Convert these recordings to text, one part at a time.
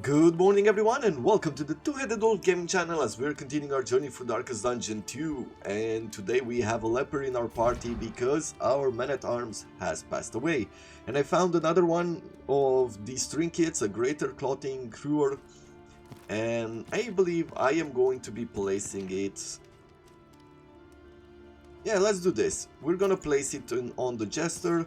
Good morning everyone and welcome to the Two-Headed Wolf Gaming channel as we're continuing our journey through Darkest Dungeon 2, and today we have a leper in our party because our man-at-arms has passed away. And I found another one of these trinkets, a greater clothing cruer, and I believe I am going to be placing it... Yeah, let's do this. We're gonna place it on the jester,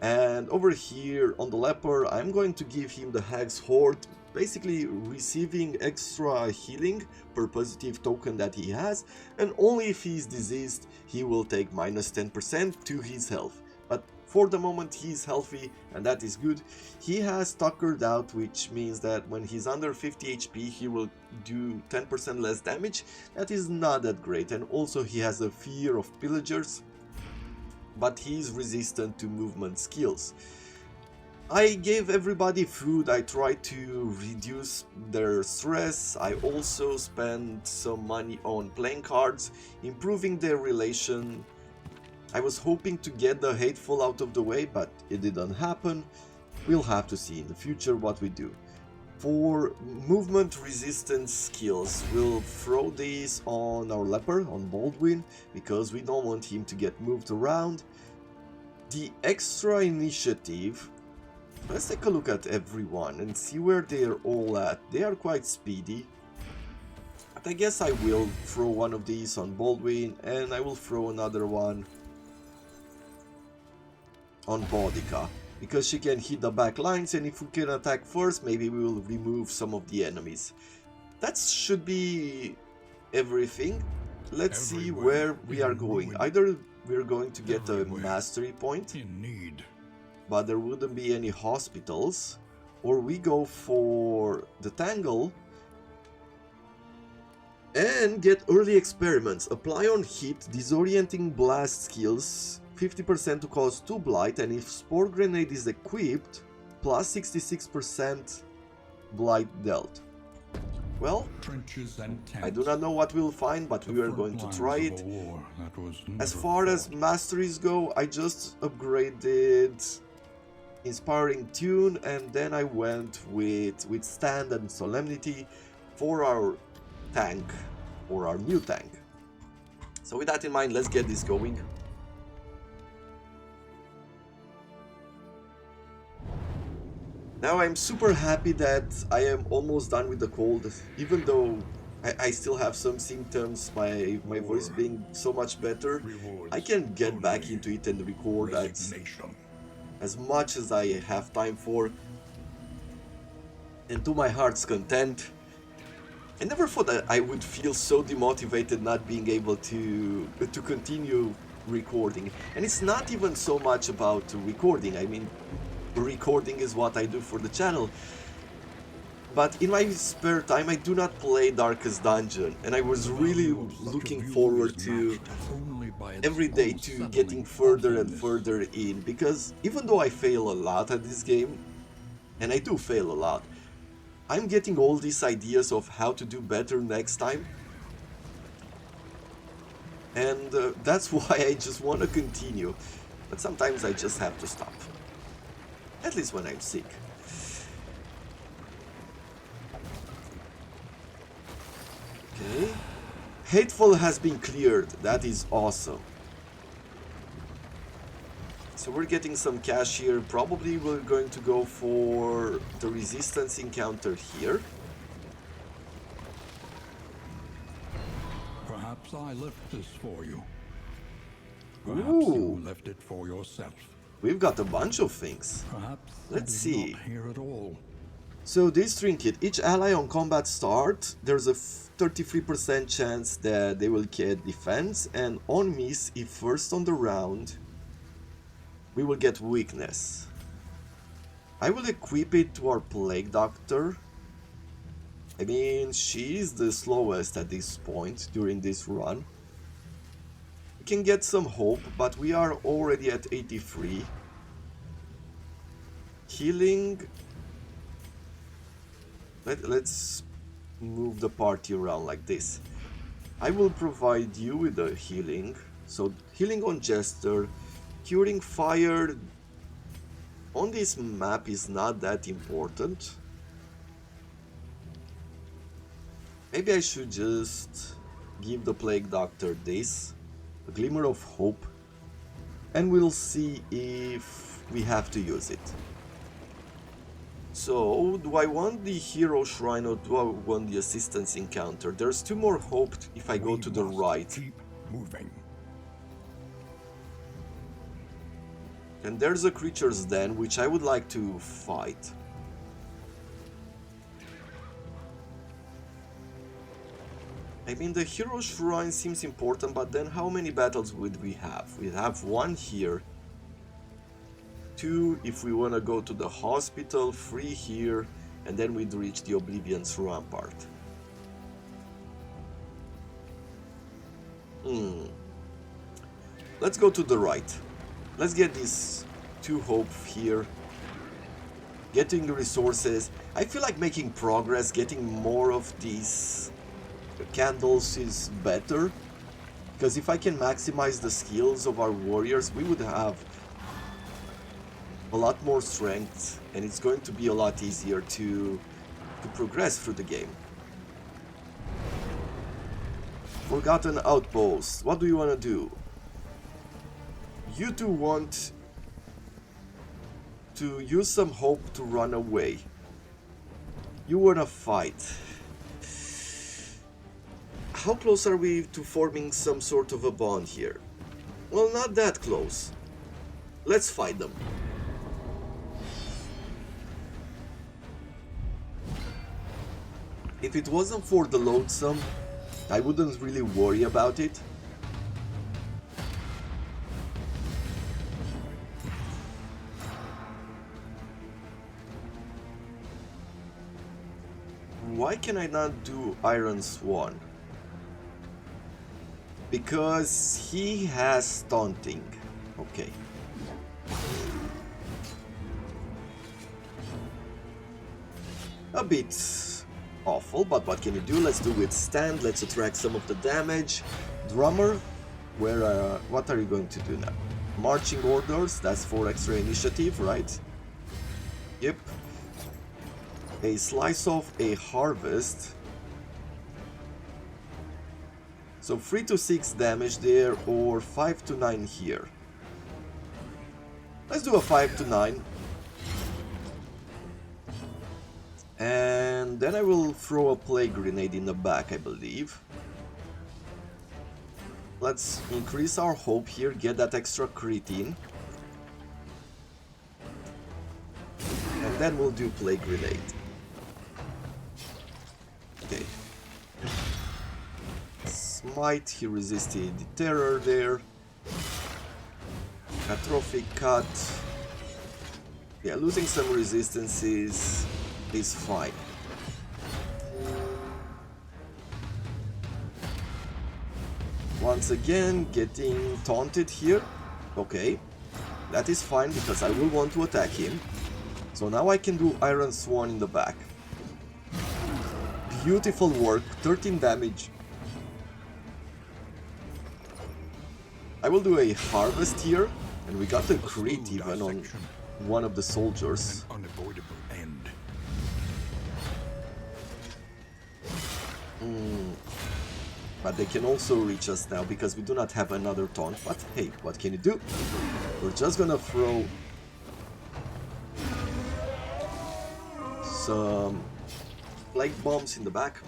and over here on the leper I'm going to give him the Hag's Hoard, basically receiving extra healing per positive token that he has, and only if he's diseased he will take minus 10% to his health. But for the moment he's healthy and that is good. He has tuckered out, which means that when he's under 50 HP he will do 10% less damage. That is not that great, and also he has a fear of pillagers, but he's resistant to movement skills. I gave everybody food, I tried to reduce their stress, I also spent some money on playing cards, improving their relation. I was hoping to get the hateful out of the way, but it didn't happen. We'll have to see in the future what we do. For movement resistance skills, we'll throw these on our leper, on Baldwin, because we don't want him to get moved around. The extra initiative, let's take a look at everyone and see where they're all at. They are quite speedy, but I guess I will throw one of these on Baldwin and I will throw another one on Bodica, because she can hit the back lines, and if we can attack first, maybe we will remove some of the enemies. That should be everything. Let's see where we are going. Either we're going to get a mastery point, but there wouldn't be any hospitals, or we go for the Tangle and get early experiments. Apply on hit disorienting blast skills, 50% to cause 2 blight, and if Spore Grenade is equipped, plus 66% blight dealt. Well, I do not know what we'll find, but we are going to try it. As far as masteries go, I just upgraded Inspiring Tune, and then I went with Withstand and Solemnity for our tank, or our new tank. So with that in mind, let's get this going. Now I'm super happy that I am almost done with the cold, even though I still have some symptoms, my voice being so much better. I can get back into it and record as much as I have time for, and to my heart's content. I never thought that I would feel so demotivated not being able to continue recording. And it's not even so much about recording, I mean, recording is what I do for the channel, but in my spare time I do not play Darkest Dungeon, and I was really looking forward to every day to getting further and further in, because even though I fail a lot at this game, and I do fail a lot, I'm getting all these ideas of how to do better next time, and that's why I just want to continue, but sometimes I just have to stop. At least when I'm sick. Okay. Hateful has been cleared. That is awesome. So we're getting some cash here. Probably we're going to go for the resistance encounter here. Perhaps I left this for you. Perhaps you left it for yourself. We've got a bunch of things. Perhaps let's see. Not here at all. So this trinket, each ally on combat start, there's a 33% chance that they will get defense, and on miss, if first on the round, we will get weakness. I will equip it to our Plague Doctor. I mean, she's the slowest at this point during this run. Can get some hope, but we are already at 83. Healing. Let's move the party around like this. I will provide you with the healing. So healing on Jester, curing fire on this map is not that important. Maybe I should just give the Plague Doctor this, a glimmer of hope, and we'll see if we have to use it. So, do I want the Hero Shrine or do I want the Assistance Encounter? There's 2 more hope if I go to the right. Keep moving. And there's a Creature's Den, which I would like to fight. I mean, the Hero Shrine seems important, but then how many battles would we have? We have 1 here. 2 if we want to go to the hospital, 3 here, and then we'd reach the Oblivion's Rampart. Let's go to the right. Let's get these 2 hope here. Getting resources. I feel like making progress, getting more of these candles is better. Because if I can maximize the skills of our warriors, we would have a lot more strength, and it's going to be a lot easier to progress through the game. Forgotten Outpost. What do you want to do? You 2 want to use some hope to run away. You want to fight. How close are we to forming some sort of a bond here? Well, not that close. Let's fight them. If it wasn't for the loathsome, I wouldn't really worry about it. Why can I not do Iron Swan? Because he has taunting. Okay. A bit awful, but what can you do? Let's do withstand. Let's attract some of the damage. Drummer, what are you going to do now? Marching orders, that's for extra initiative, right? Yep. A slice of a harvest. So 3 to 6 damage there, or 5 to 9 here. Let's do a 5 to 9. And then I will throw a plague grenade in the back, I believe. Let's increase our hope here, get that extra crit in. And then we'll do plague grenade. Okay. Smite, he resisted the terror there. Atrophic cut. Yeah, losing some resistances is fine. Once again, getting taunted here. Okay, that is fine because I will want to attack him. So now I can do Iron Swan in the back. Beautiful work, 13 damage. I will do a harvest here, and we got a crit even on one of the soldiers. An unavoidable end. But they can also reach us now because we do not have another taunt. But hey, what can you do? We're just gonna throw some plague bombs in the back.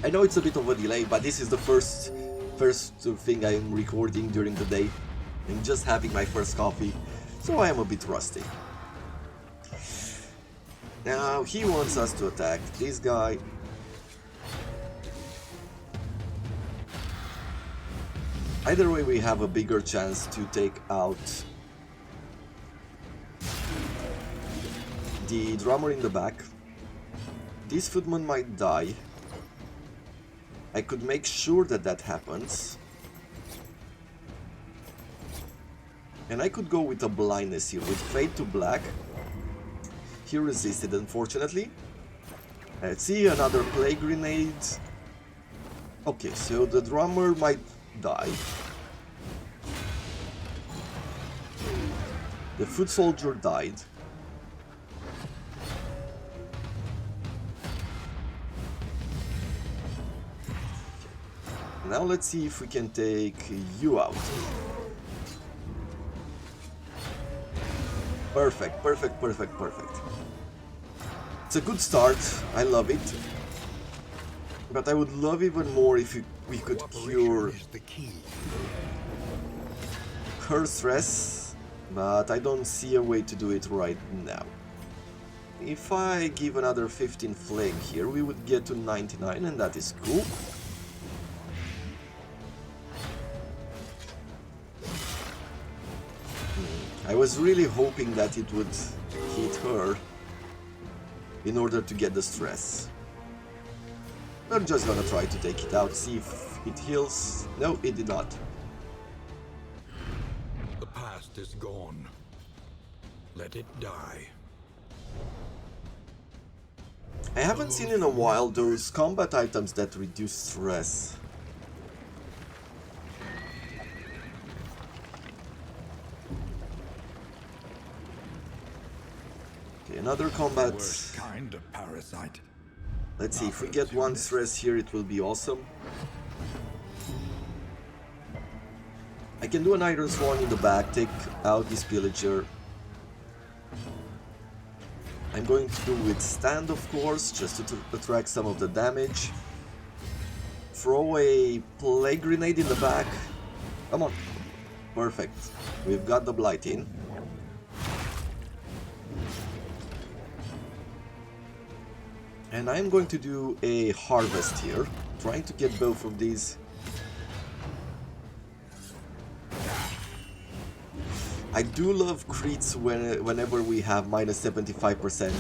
I know it's a bit of a delay, but this is the first thing I am recording during the day. I'm just having my first coffee, so I am a bit rusty. Now he wants us to attack this guy. Either way, we have a bigger chance to take out the drummer in the back. This footman might die. I could make sure that that happens. And I could go with a blindness here, with Fade to Black. He resisted, unfortunately. Let's see, another plague grenade. Okay, so the drummer might die. The foot soldier died. Now let's see if we can take you out. Perfect, perfect, perfect, perfect. It's a good start, I love it. But I would love even more if we could cure Is the key. her stress, but I don't see a way to do it right now. If I give another 15 flame here, we would get to 99, and that is cool. I was really hoping that it would hit her in order to get the stress. I'm just gonna try to take it out, see if it heals. No, it did not. The past is gone. Let it die. I haven't seen in a while those combat items that reduce stress. Okay, another combat. Worst kind of parasite. Let's see, if we get one stress here, it will be awesome. I can do an Iron Swan in the back, take out this pillager. I'm going to do withstand, of course, just to attract some of the damage. Throw a plague grenade in the back. Come on. Perfect. We've got the blight in. And I'm going to do a harvest here, trying to get both of these. I do love crits whenever we have minus 75%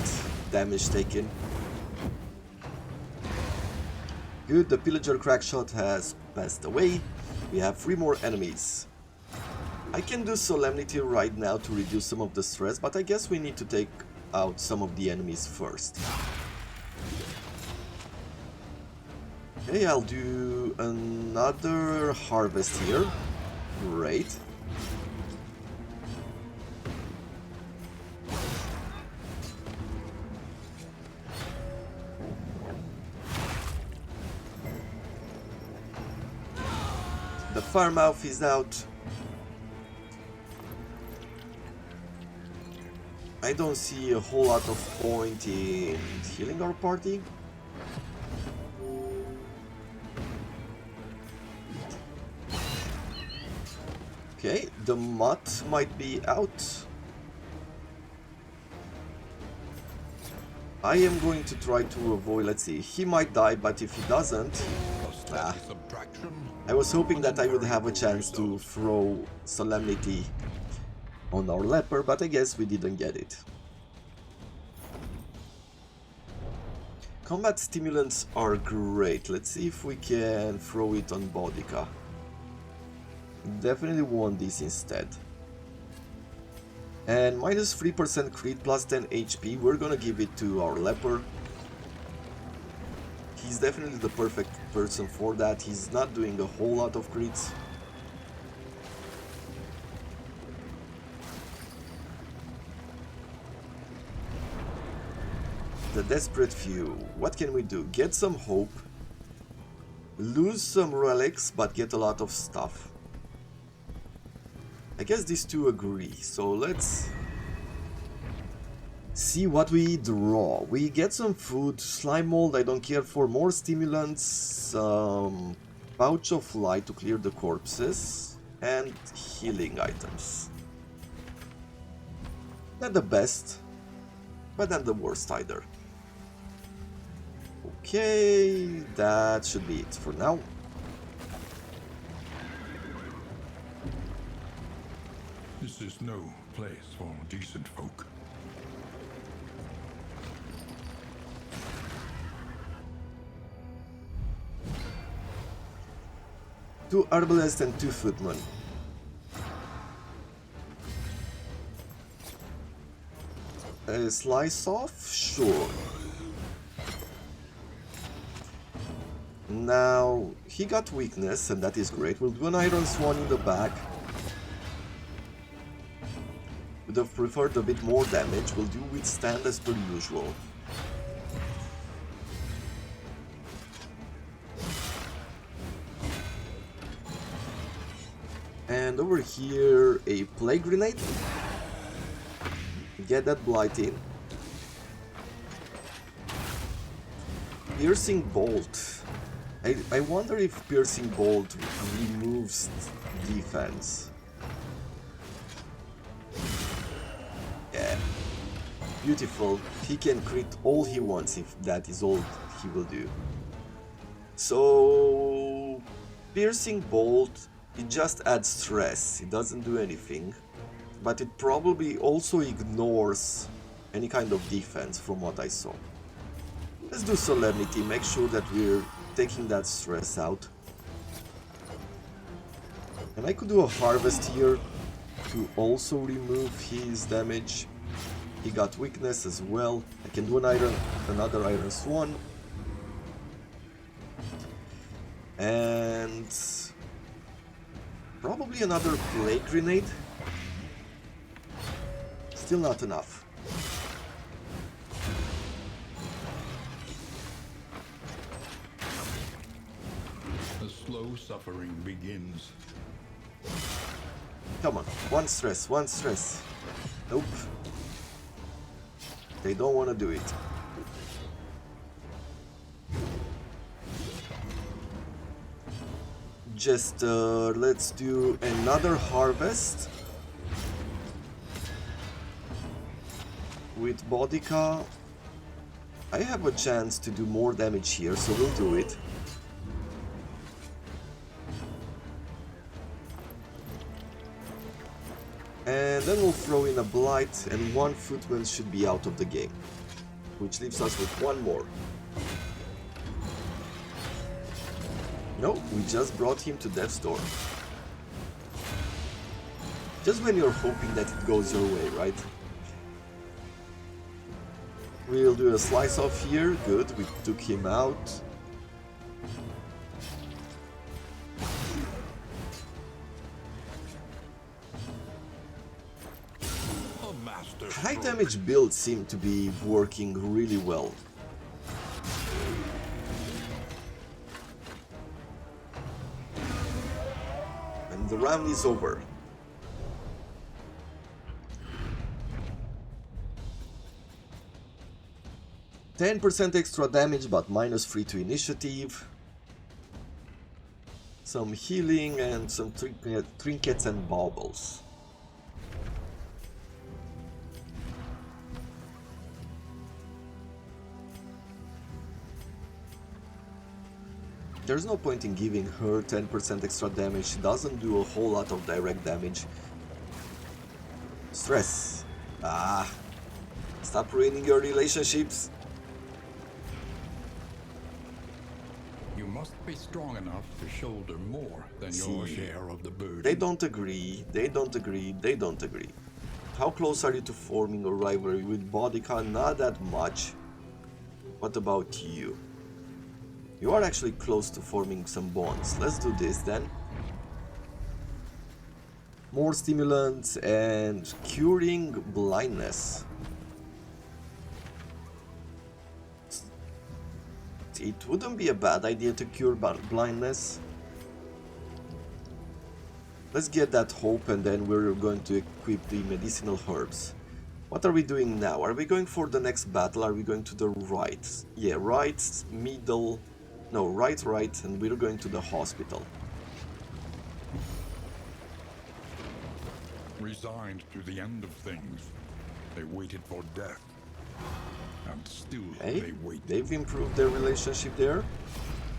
damage taken. Good, the pillager crackshot has passed away. We have 3 more enemies. I can do Solemnity right now to reduce some of the stress, but I guess we need to take out some of the enemies first. Okay, I'll do another harvest here. Great. The Firemouth is out. I don't see a whole lot of point in healing our party. Okay, the Mutt might be out. I am going to try to avoid, let's see, he might die, but if he doesn't... I was hoping that I would have a chance to throw Solemnity on our leper, but I guess we didn't get it. Combat stimulants are great. Let's see if we can throw it on Bodica. Definitely want this instead. And minus 3% crit plus 10 HP, we're gonna give it to our leper. He's definitely the perfect person for that. He's not doing a whole lot of crits. The Desperate Few. What can we do? Get some hope. Lose some relics, but get a lot of stuff. I guess these two agree, so let's see what we draw. We get some food, slime mold, I don't care for, more stimulants, pouch of light to clear the corpses, and healing items. Not the best, but not the worst either. Okay, that should be it for now. This is no place for decent folk. Two herbalists and 2 footmen. A slice off? Sure. Now, he got weakness, and that is great. We'll do an Iron Swan in the back. Would have preferred a bit more damage. We'll do withstand as per usual. And over here, a plague grenade. Get that blight in. Piercing bolt. I wonder if piercing bolt removes defense. Yeah. Beautiful. He can crit all he wants if that is all he will do. So piercing bolt, it just adds stress. It doesn't do anything. But it probably also ignores any kind of defense from what I saw. Let's do Solemnity, make sure that we're taking that stress out. And I could do a Harvest here to also remove his damage. He got weakness as well. I can do another Iron Swan. And probably another Plague Grenade. Still not enough. The slow suffering begins. Come on, one stress, one stress. Nope. They don't want to do it. Just let's do another Harvest with Bodica. I have a chance to do more damage here, so we'll do it. And then we'll throw in a Blight, and one Footman should be out of the game. Which leaves us with one more. No, we just brought him to Death's Door. Just when you're hoping that it goes your way, right? We'll do a slice off here. Good, we took him out. High damage builds seem to be working really well. And the round is over. %10 extra damage, but -3 to initiative. Some healing and some trinkets and baubles. There's no point in giving her 10% extra damage, she doesn't do a whole lot of direct damage. Stress. Ah, stop ruining your relationships. You must be strong enough to shoulder more than your share of the burden. They don't agree, they don't agree, they don't agree. How close are you to forming a rivalry with Bodica? Not that much. What about you? You are actually close to forming some bonds. Let's do this then. More stimulants and curing blindness. It wouldn't be a bad idea to cure blindness. Let's get that hope and then we're going to equip the medicinal herbs. What are we doing now? Are we going for the next battle? Are we going to the right? Yeah, right, middle... No, right, and we're going to the hospital. Resigned to the end of things, they waited for death. And still they wait. They've improved their relationship there.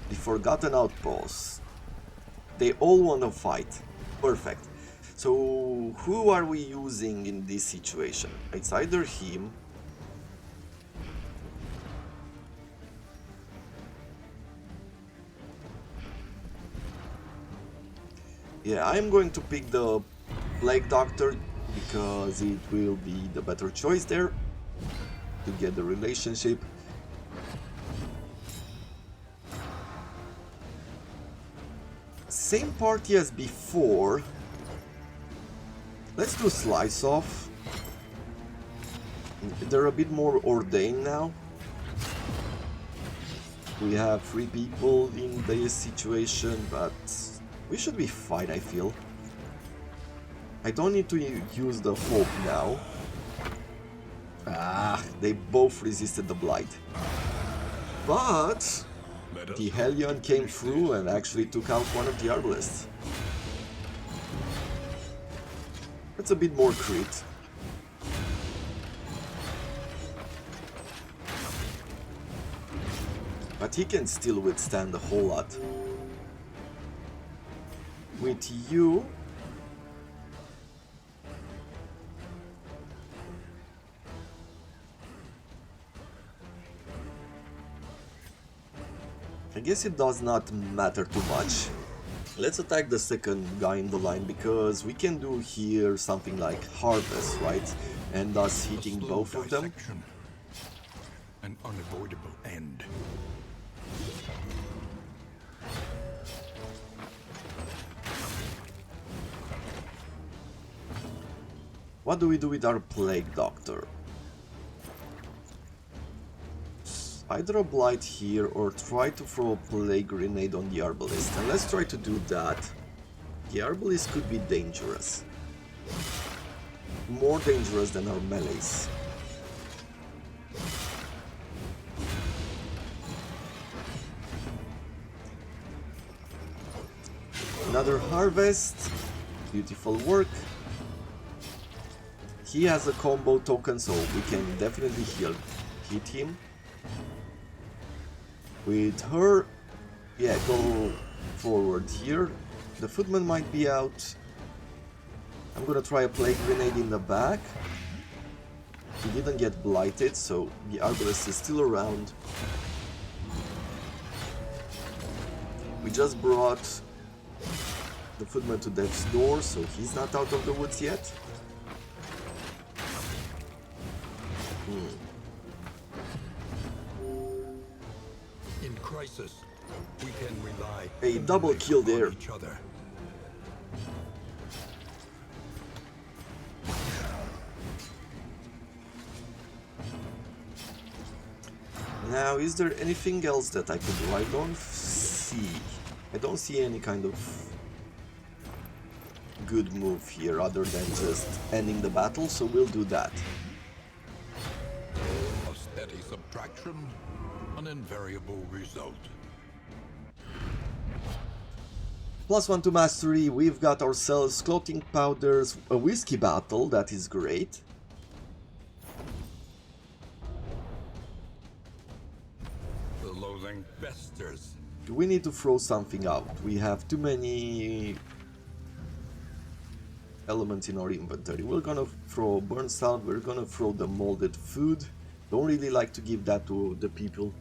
The Forgotten Outpost. They all want to fight. Perfect. So, who are we using in this situation? It's either him. Yeah, I'm going to pick the Plague Doctor because it will be the better choice there to get the relationship. Same party as before. Let's do Slice Off. They're a bit more ordained now. We have 3 people in this situation, but we should be fine, I feel. I don't need to use the hope now. Ah, they both resisted the blight. But the Hellion came through and actually took out one of the Arbalists. That's a bit more crit. But he can still withstand a whole lot. With you... I guess it does not matter too much. Let's attack the second guy in the line, because we can do here something like harvest, right? And thus hitting both of them. An unavoidable end. What do we do with our Plague Doctor? Either a Blight here or try to throw a Plague Grenade on the Arbalist. And let's try to do that. The Arbalist could be dangerous. More dangerous than our melees. Another harvest. Beautiful work. He has a combo token, so we can definitely hit him. With her, yeah, go forward here. The footman might be out. I'm gonna try a Plague Grenade in the back. He didn't get blighted, so the Arbalist is still around. We just brought the footman to death's door, so he's not out of the woods yet. In crisis, we can rely A double kill there. on each other. Now, is there anything else that I could do? I don't see any kind of good move here other than just ending the battle, so we'll do that. A steady subtraction, an invariable result. +1 to mastery, we've got ourselves clothing powders, a whiskey battle, that is great. The loathing festers. We need to throw something out. We have too many elements in our inventory. We're gonna throw burn salt, we're gonna throw the molded food. Don't really like to give that to the people.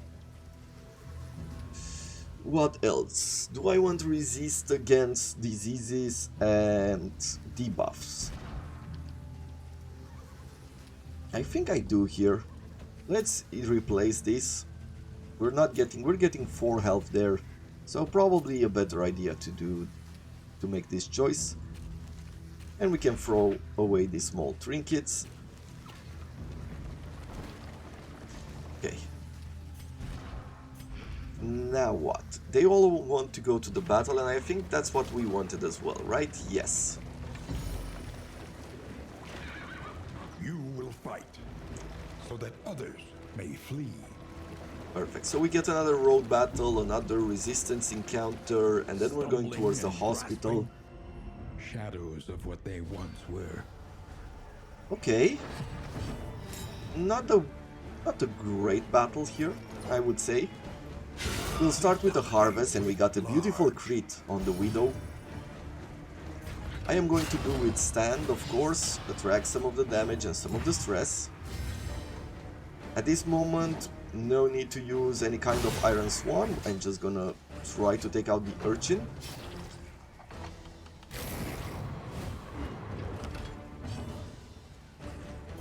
What else? Do I want to resist against diseases and debuffs? I think I do here. Let's replace this. We're getting 4 health there, so probably a better idea to make this choice. And we can throw away these small trinkets. Okay. Now what? They all want to go to the battle, and I think that's what we wanted as well, right? Yes. You will fight, so that others may flee. Perfect. So we get another road battle, another resistance encounter, and then we're going towards the hospital. Shadows of what they once were. Okay. Not a great battle here, I would say. We'll start with the harvest, and we got a beautiful crit on the Widow. I am going to do withstand, of course, attract some of the damage and some of the stress. At this moment, no need to use any kind of Iron Swan. I'm just gonna try to take out the Urchin.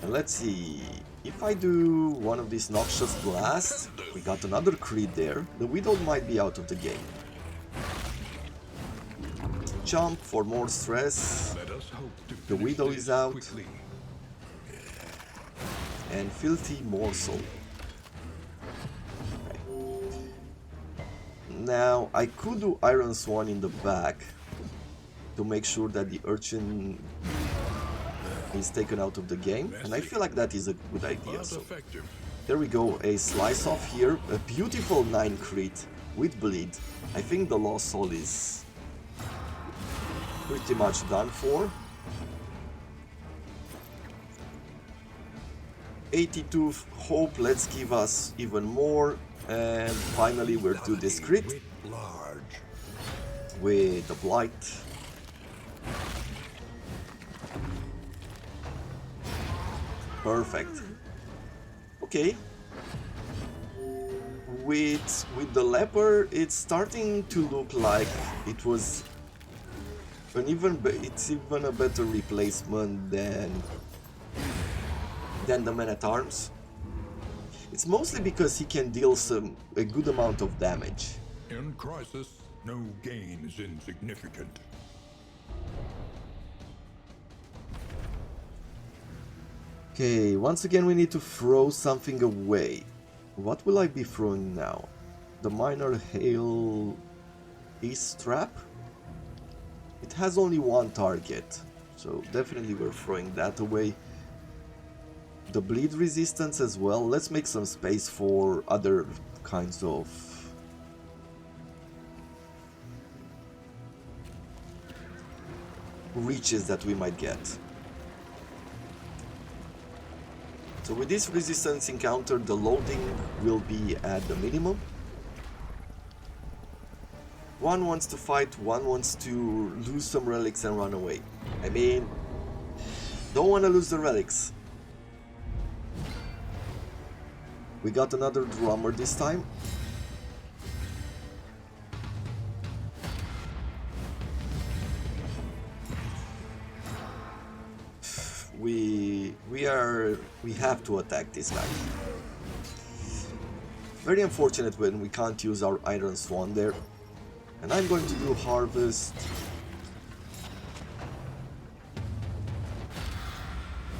And let's see, if I do one of these Noxious Blasts, we got another crit there. The Widow might be out of the game. Jump for more stress. The Widow is out. And Filthy Morsel. Okay. Now, I could do Iron Swan in the back. to make sure that the urchin is taken out of the game, and I feel like that is a good idea. So there we go, a slice off here, a beautiful 9 crit with bleed. I think the Lost Soul is pretty much done for. 82 hope, let's give us even more, and finally we're to this crit with the blight. Perfect. Okay. With the leper, it's starting to look like it was it's even a better replacement than the man-at-arms. It's mostly because he can deal a good amount of damage. In crisis, no gain is insignificant. Okay, once again we need to throw something away. What will I be throwing now? The minor hail east trap? It has only one target, so definitely we're throwing that away. The bleed resistance as well. Let's make some space for other kinds of reaches that we might get. So with this resistance encounter, the loading will be at the minimum. One wants to fight, one wants to lose some relics and run away. I mean, don't want to lose the relics. We got another drummer this time. We have to attack this guy. Very unfortunate when we can't use our Iron Swan there. And I'm going to do Harvest.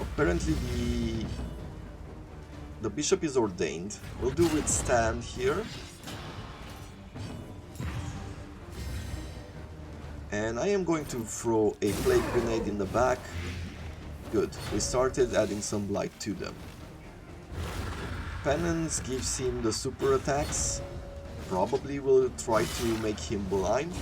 Apparently the bishop is ordained. We'll do Withstand here. And I am going to throw a Plague Grenade in the back. Good, we started adding some blight to them. Penance gives him the super attacks. Probably will try to make him blind.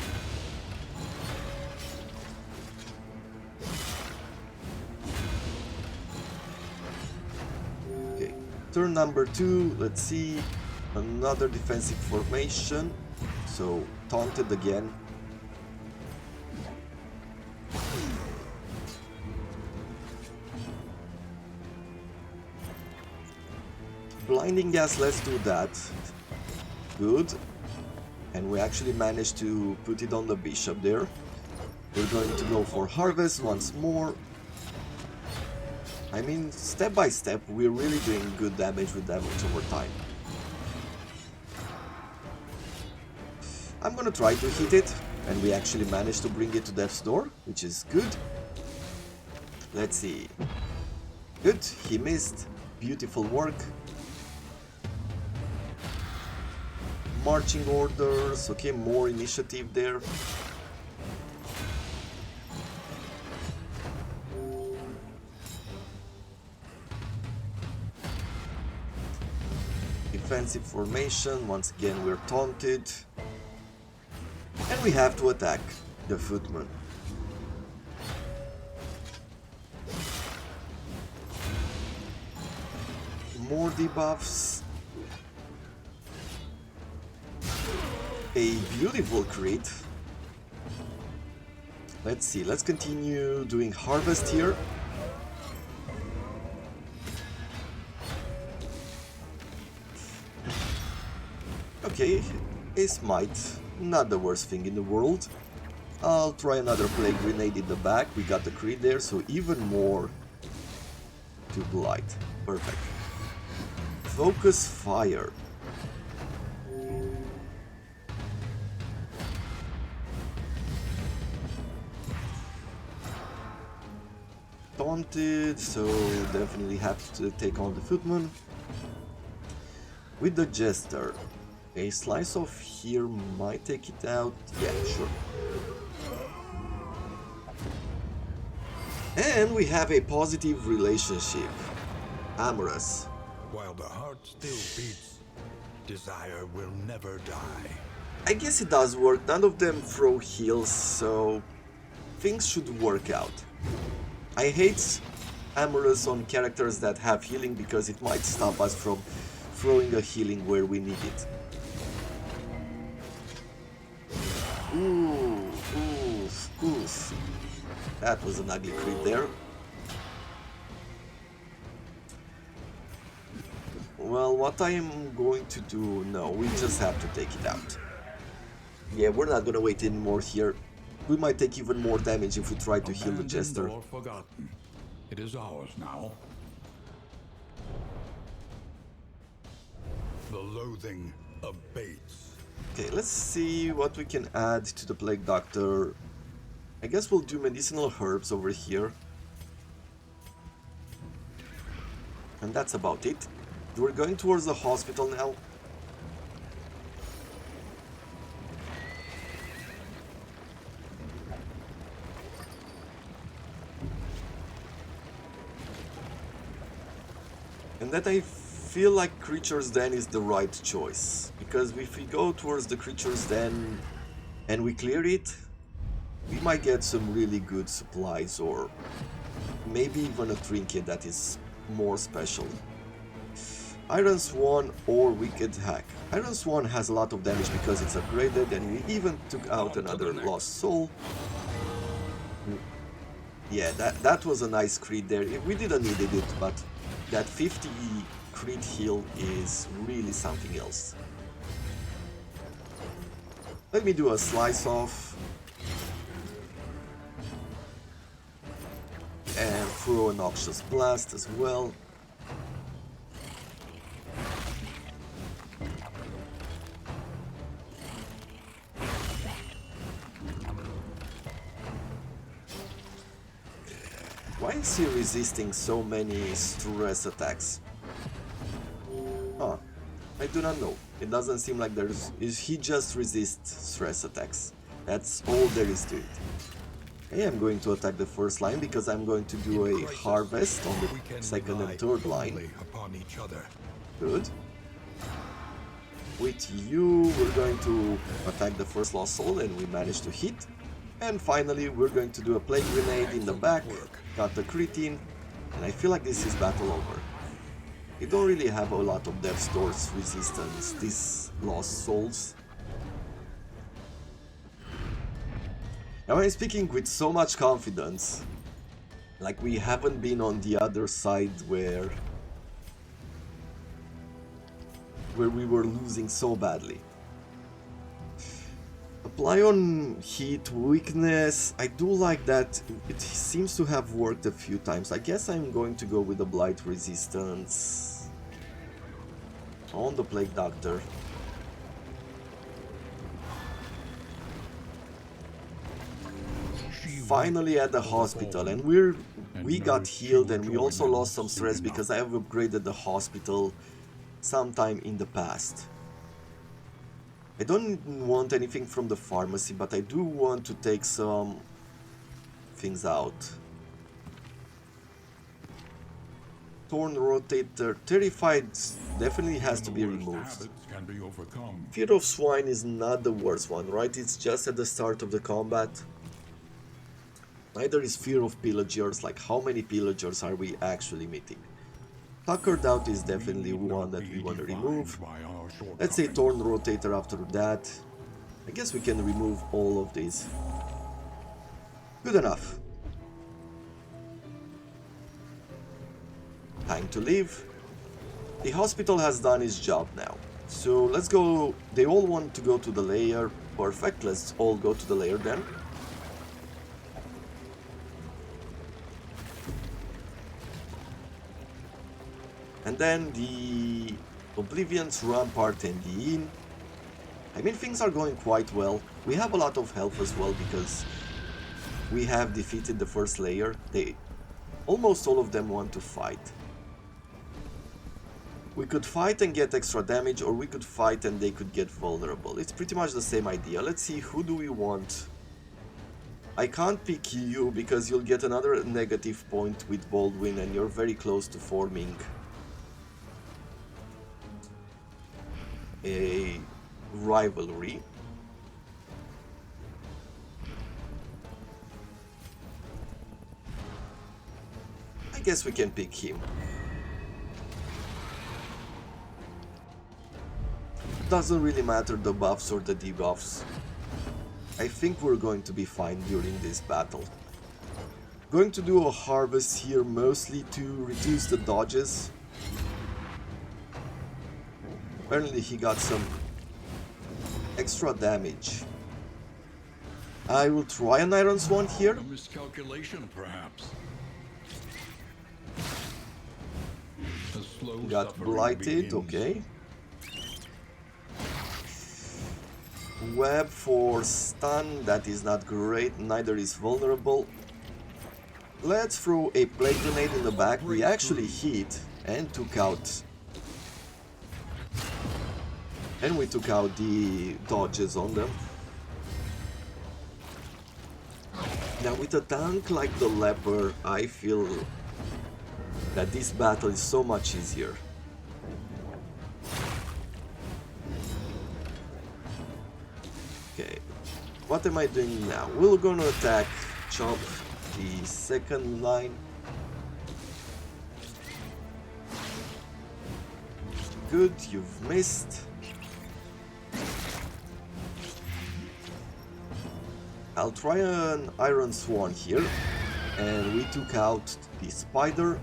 Okay, turn number 2, let's see. Another defensive formation. So, taunted again. Blinding gas, let's do that. Good. And we actually managed to put it on the bishop there. We're going to go for Harvest once more. I mean, step by step, we're really doing good damage with damage over time. I'm gonna try to hit it, and we actually managed to bring it to death's door, which is good. Let's see. Good, he missed. Beautiful work. Marching orders, okay, more initiative there. Defensive formation, once again we're taunted. And we have to attack the footman. More debuffs. A beautiful crit. Let's see, let's continue doing Harvest here. Okay, a smite, not the worst thing in the world. I'll try another Plague Grenade in the back, we got the crit there, so even more to blight. Perfect. Focus Fire. Taunted, so definitely have to take on the footman. With the Jester, a slice of here might take it out. Yeah, sure. And we have a positive relationship. Amorous. While the heart still beats, desire will never die. I guess it does work. None of them throw heals, so things should work out. I hate Amorous on characters that have healing because it might stop us from throwing a healing where we need it. Ooh, oof, oof. That was an ugly crit there. Well, what I am going to do... No, we just have to take it out. Yeah, we're not gonna wait anymore here. We might take even more damage if we try to heal the Jester. Or forgotten. It is ours now. The loathing abates. Okay, let's see what we can add to the Plague Doctor. I guess we'll do medicinal herbs over here. And that's about it. We're going towards the hospital now. And that I feel like Creature's Den is the right choice. Because if we go towards the Creature's Den and we clear it, we might get some really good supplies or maybe even a trinket that is more special. Iron Swan or Wicked Hack. Iron Swan has a lot of damage because it's upgraded, and we even took out another Lost Soul. Yeah, that was a nice crit there. We didn't need it, but that 50 crit heal is really something else. Let me do a Slice Off. And throw a Noxious Blast as well. Why is he resisting so many stress attacks? Huh, I do not know. It doesn't seem like he just resists stress attacks. That's all there is to it. Hey, I'm going to attack the first line because I'm going to do a harvest on the second and third line. Good. With you, we're going to attack the first Lost Soul, and we managed to hit. And finally, we're going to do a Plague Grenade in the back, got the crit in, and I feel like this is battle over. You don't really have a lot of Death's Door's resistance, these Lost Souls. Now I'm speaking with so much confidence, like we haven't been on the other side where we were losing so badly. Apply on Heat, Weakness. I do like that. It seems to have worked a few times. I guess I'm going to go with the Blight Resistance on the Plague Doctor. Finally at the hospital, and we got healed, and we also lost some stress because I have upgraded the hospital sometime in the past. I don't want anything from the pharmacy, but I do want to take some things out. Torn Rotator, Terrified definitely has to be removed. Fear of Swine is not the worst one, right? It's just at the start of the combat. Neither is Fear of Pillagers, like how many Pillagers are we actually meeting? Tuckered Out is definitely one that we want to remove. Let's say Torn Rotator after that. I guess we can remove all of these. Good enough. Time to leave. The hospital has done its job now. So let's go. They all want to go to the lair. Perfect, let's all go to the lair then. And then the Oblivion's Rampart and the Inn. I mean, things are going quite well. We have a lot of health as well because we have defeated the first layer. Almost all of them want to fight. We could fight and get extra damage, or we could fight and they could get vulnerable. It's pretty much the same idea. Let's see, who do we want? I can't pick you because you'll get another negative point with Baldwin and you're very close to forming a rivalry. I guess we can pick him. Doesn't really matter the buffs or the debuffs. I think we're going to be fine during this battle. Going to do a harvest here mostly to reduce the dodges. Apparently he got some extra damage. I will try an Iron Swan here. A miscalculation, perhaps. A slow Got suffering blighted, begins. okay. Web for stun, that is not great, neither is vulnerable. Let's throw a plague grenade in the back. We actually hit and took out. And we took out the dodges on them. Now with a tank like the Leper, I feel that this battle is so much easier. Okay, what am I doing now? We're gonna attack Chop, the second line. Good, you've missed. I'll try an Iron Swan here, and we took out the Spider.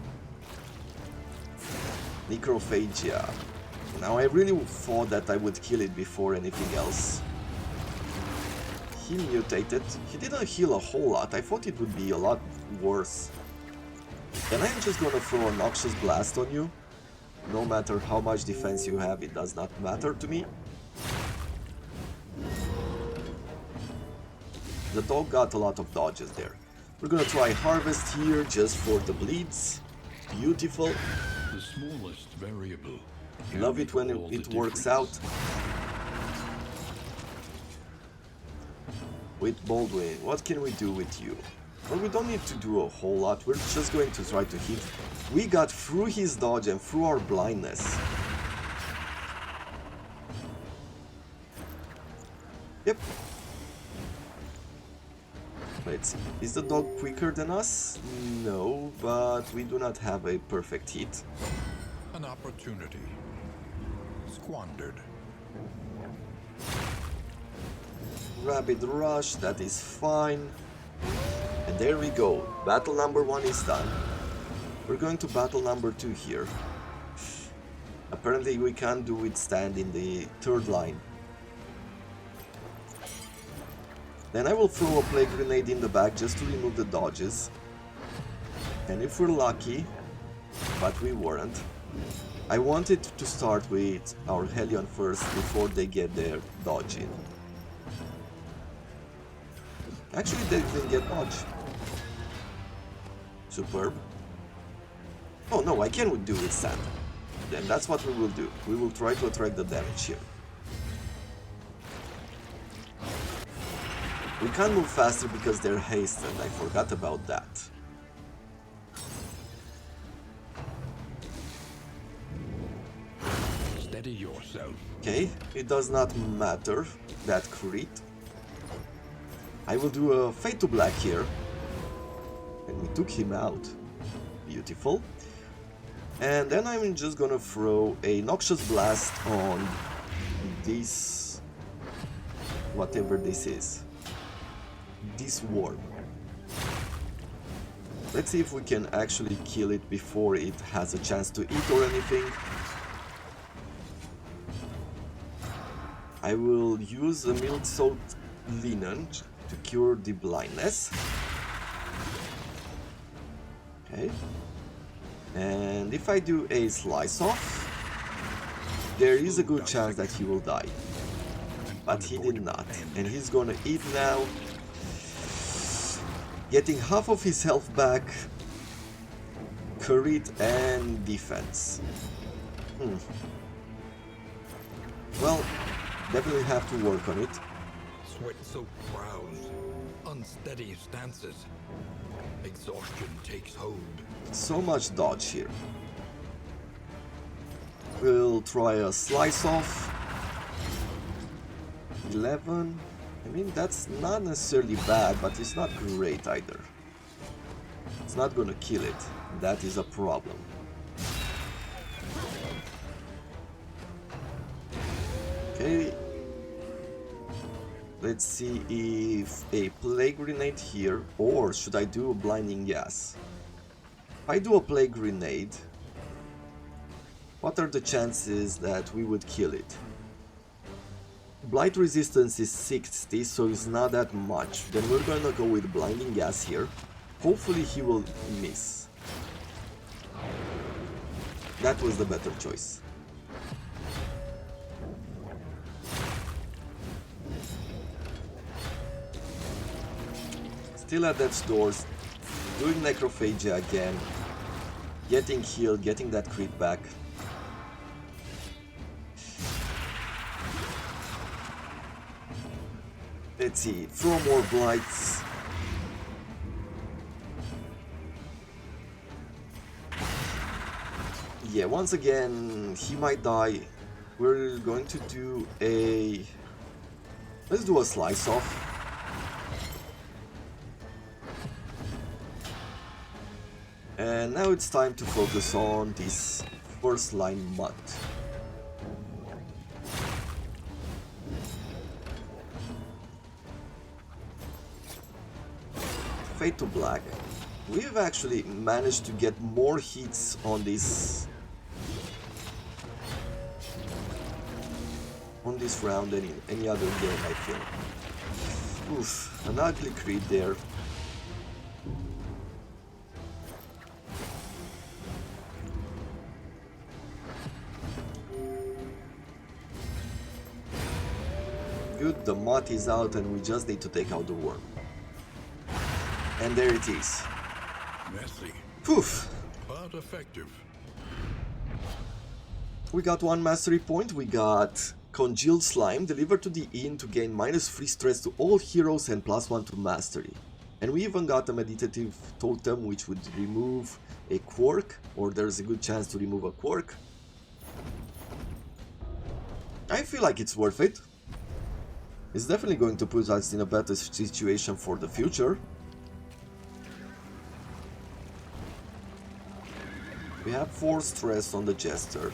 Necrophagia. Now I really thought that I would kill it before anything else. He mutated. He didn't heal a whole lot. I thought it would be a lot worse. And I'm just gonna throw a Noxious Blast on you. No matter how much defense you have, it does not matter to me. The dog got a lot of dodges there. We're gonna try Harvest here just for the bleeds. Beautiful. The smallest variable. Love it when it works out. With Baldwin, what can we do with you? Well, we don't need to do a whole lot. We're just going to try to hit. We got through his dodge and through our blindness. Yep. Let's see. Is the dog quicker than us? No, but we do not have a perfect hit. An opportunity. Squandered. Rapid rush, that is fine. And there we go. Battle number 1 is done. We're going to battle number 2 here. Apparently we can't do withstand in the third line. Then I will throw a plague grenade in the back just to remove the dodges. And if we're lucky, but we weren't, I wanted to start with our Hellion first before they get their dodge in. Actually, they didn't get dodge. Superb. Oh no, I can do withstand. Then that's what we will do. We will try to attract the damage here. We can't move faster because they're hastened. I forgot about that. Steady yourself. Okay, it does not matter, that crit. I will do a Fade to Black here. And we took him out. Beautiful. And then I'm just gonna throw a Noxious Blast on this... whatever this is. This worm. Let's see if we can actually kill it before it has a chance to eat or anything. I will use a Milled Salt Linen to cure the blindness. Okay. And if I do a Slice Off, there is a good chance that he will die. But he did not. And he's gonna eat now. Getting half of his health back. Crit and defense. Well, definitely have to work on it. Sweat so proud. unsteady stances. Exhaustion takes hold. So much dodge here. We'll try a slice off. 11. I mean, that's not necessarily bad, but it's not great either. It's not gonna kill it. That is a problem. Okay. Let's see if a plague grenade here, or should I do a blinding gas? If I do a plague grenade, what are the chances that we would kill it? Blight resistance is 60, so it's not that much. Then we're gonna go with blinding gas here. Hopefully he will miss. That was the better choice. Still at death's doors, doing Necrophagia again, getting healed, getting that crit back. Let's see, throw more blights. Yeah, once again, he might die. We're going to do a... Let's do a slice off. And now it's time to focus on this first line mud. Fade to black. We've actually managed to get more hits on this round than in any other game, I feel. Oof, an ugly crit there. Good, the mud is out and we just need to take out the worm. And there it is. Messy. Poof! But effective. We got one mastery point, we got Congealed Slime, delivered to the inn to gain -3 stress to all heroes and +1 to mastery. And we even got a meditative totem which would remove a quirk, or there's a good chance to remove a quirk. I feel like it's worth it. It's definitely going to put us in a better situation for the future. We have 4 stress on the Jester.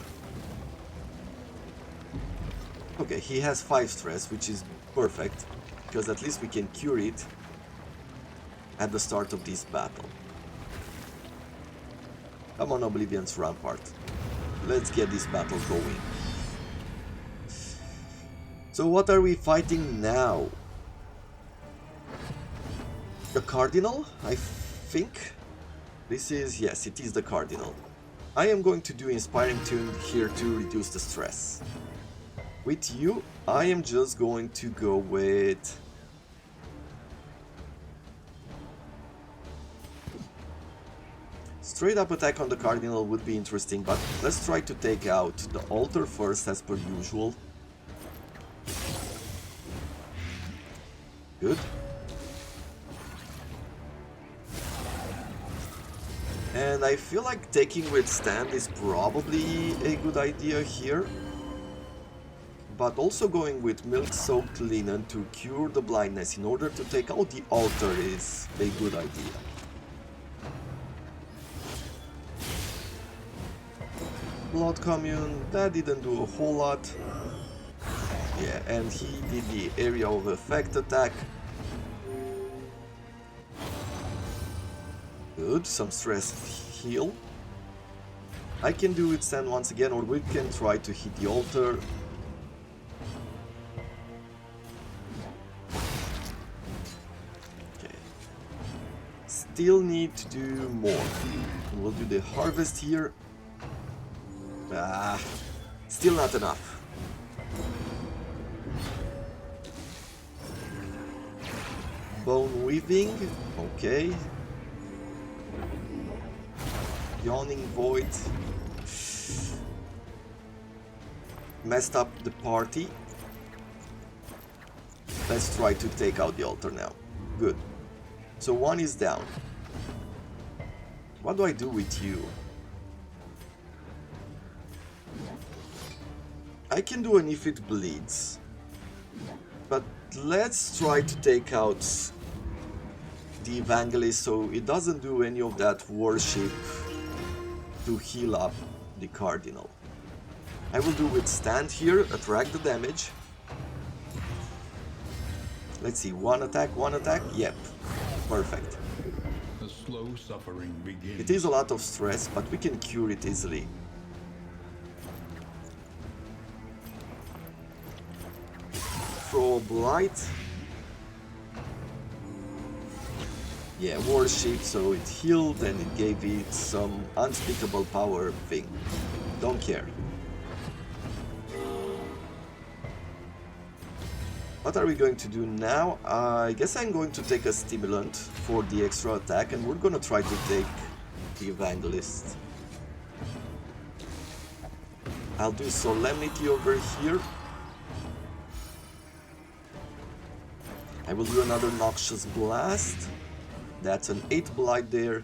Okay, he has 5 stress, which is perfect, because at least we can cure it at the start of this battle. Come on, Oblivion's Rampart. Let's get this battle going. So what are we fighting now? The Cardinal, I think? This is, yes, it is the Cardinal. I am going to do Inspiring Tune here to reduce the stress. With you, I am just going to go with... Straight up attack on the Cardinal would be interesting, but let's try to take out the altar first as per usual. Good. And I feel like taking Withstand is probably a good idea here. But also going with milk-soaked linen to cure the blindness in order to take out the altar is a good idea. Blood Commune, that didn't do a whole lot. Yeah, and he did the area of effect attack. Good, some stress heal. I can do Withstand once again, or we can try to hit the altar. Okay. Still need to do more. We'll do the harvest here. Still not enough. Bone Weaving, okay. Yawning Void. Messed up the party. Let's try to take out the altar now. Good. So one is down. What do I do with you? I can do an if it bleeds. But let's try to take out the Evangelist so it doesn't do any of that worship to heal up the Cardinal. I will do withstand here, attract the damage. Let's see, one attack, yep, perfect. The slow suffering begins. It is a lot of stress, but we can cure it easily. Throw Blight. Yeah, worship, so it healed and it gave it some unspeakable power thing. Don't care. What are we going to do now? I guess I'm going to take a stimulant for the extra attack, and we're gonna try to take the Evangelist. I'll do Solemnity over here. I will do another Noxious Blast. That's an 8 Blight there.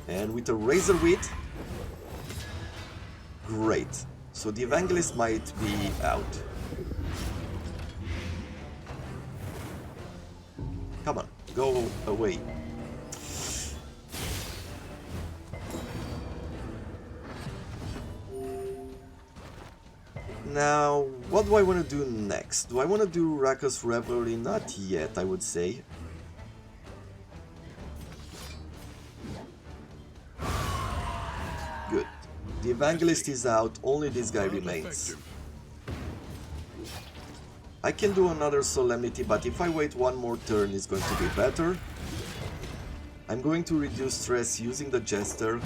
And with a Razor Wit. Great. So the Evangelist might be out. Come on, go away. Now, what do I want to do next? Do I want to do Raka's Revelry? Not yet, I would say. Good. The Evangelist is out, only this guy remains. I can do another Solemnity, but if I wait one more turn, it's going to be better. I'm going to reduce stress using the Jester.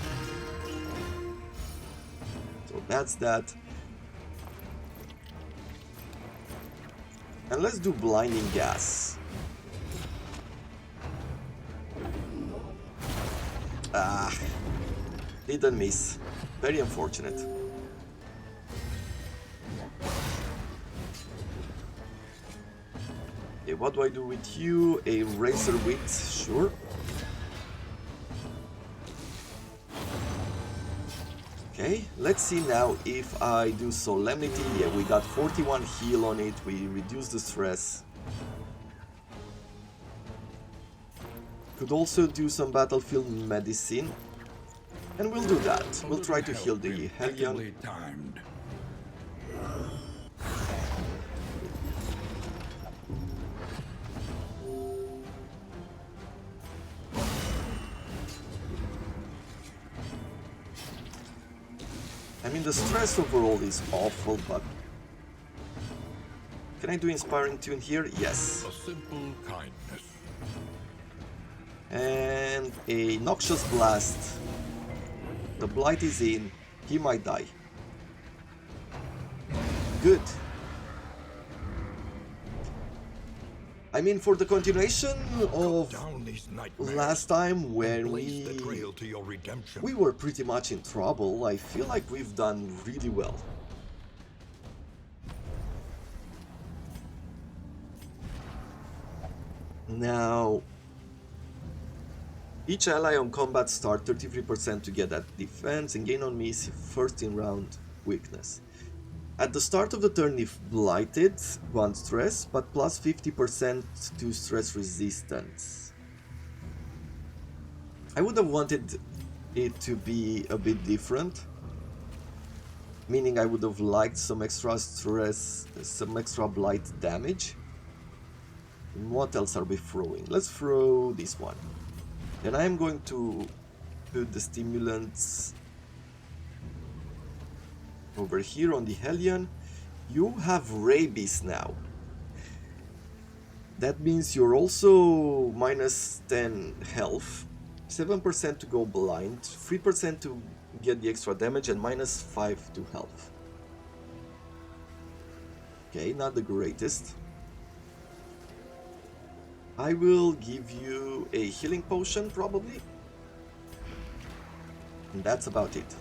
So that's that. And let's do Blinding Gas. Ah, didn't miss. Very unfortunate. Okay, what do I do with you? A Razor Wit, sure. Okay, let's see now if I do Solemnity. Yeah, we got 41 heal on it, we reduce the stress. Could also do some Battlefield Medicine. And we'll do that. We'll try to heal the Hellion. I mean, the stress overall is awful, but... Can I do Inspiring Tune here? Yes. A simple kindness. And a Noxious Blast. The Blight is in. He might die. Good. I mean, for the continuation of last time when we were pretty much in trouble, I feel like we've done really well. Now, each ally on combat start 33% to get that defense and gain on me first in round weakness. At the start of the turn, if blighted, 1 stress, but plus 50% to stress resistance. I would have wanted it to be a bit different, meaning I would have liked some extra stress, some extra blight damage. And what else are we throwing? Let's throw this one. Then I'm going to put the stimulants over here on the Hellion. You have rabies now. That means you're also minus 10 health, 7% to go blind, 3% to get the extra damage, and minus 5 to health. Okay, not the greatest. I will give you a healing potion, probably. And that's about it.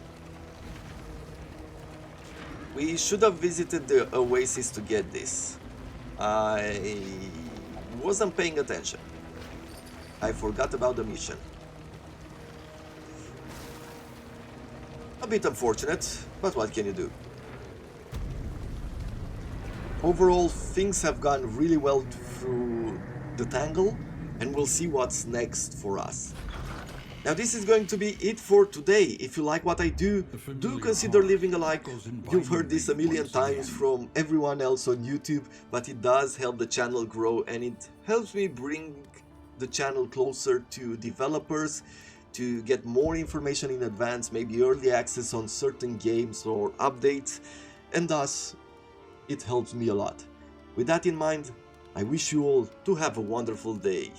We should have visited the Oasis to get this. I wasn't paying attention. I forgot about the mission. A bit unfortunate, but what can you do? Overall, things have gone really well through the tangle, and we'll see what's next for us. Now this is going to be it for today. If you like what I do consider leaving a like. You've heard this a million times from everyone else on YouTube, but it does help the channel grow, and it helps me bring the channel closer to developers, to get more information in advance, maybe early access on certain games or updates, and thus it helps me a lot. With that in mind, I wish you all to have a wonderful day.